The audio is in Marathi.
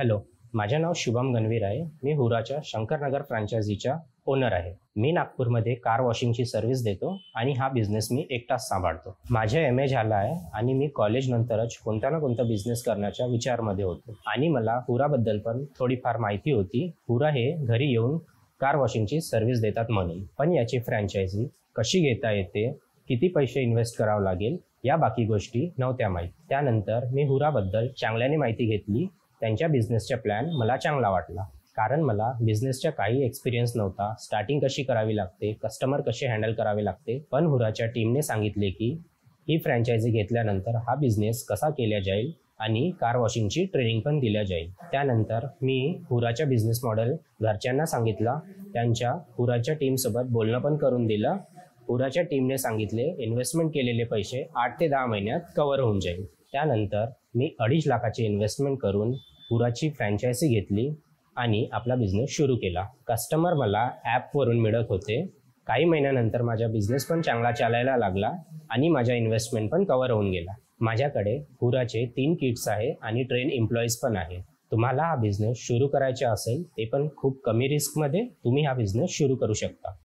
हॅलो, माझे नाव शुभम गणवीर आहे. मी हुराच्या शंकरनगर फ्रँचायझीचा ओनर आहे. मी नागपूरमध्ये कार वॉशिंगची सर्व्हिस देतो आणि हा बिझनेस मी एकटाच सांभाळतो. माझा MA झाला आहे आणि मी कॉलेजनंतरच कोणता ना कोणता बिझनेस करण्याच्या विचारमध्ये होतो आणि मला हुराबद्दल पण थोडीफार माहिती होती. हुरा हे घरी येऊन कार वॉशिंगची सर्व्हिस देतात म्हणून. पण याची फ्रँचायझी कशी घेता येते, किती पैसे इन्व्हेस्ट करावं लागेल, या बाकी गोष्टी नव्हत्या माहीत. त्यानंतर मी हुराबद्दल चांगल्याने माहिती घेतली. त्यांच्या बिझनेसचा प्लॅन मला चांगला वाटला, कारण मला बिझनेसचा काही एक्सपिरियन्स नव्हता. स्टार्टिंग कशी करावी लागते, कस्टमर कसे हँडल करावे लागते. पण हुराच्या टीमने सांगितले की ही फ्रँचायझी घेतल्यानंतर हा बिझनेस कसा केला जाईल आणि कार वॉशिंगची ट्रेनिंग पण दिल्या जाईल. त्यानंतर मी हुराच्या बिझनेस मॉडेल घरच्यांना सांगितला. त्यांच्या हुराच्या टीमसोबत बोलणं पण करून दिलं. हुराच्या टीमने सांगितले इन्व्हेस्टमेंट केलेले पैसे 8 ते 10 महिन्यात कव्हर होऊन जाईल. त्यानंतर मी 2.5 लाखाची इन्व्हेस्टमेंट करून हुराची फ्रँचायझी घेतली आणि आपला बिझनेस सुरू केला. कस्टमर मला ॲपवरून मिळत होते. काही महिन्यानंतर माझा बिझनेस पण चांगला चालायला लागला आणि माझा इन्व्हेस्टमेंट पण कव्हर होऊन गेला. माझ्याकडे हुराचे 3 किट्स आहे आणि ट्रेन एम्प्लॉईज पण आहे. तुम्हाला हा बिझनेस सुरू करायचा असेल, ते पण खूप कमी रिस्कमध्ये, तुम्ही हा बिझनेस सुरू करू शकता.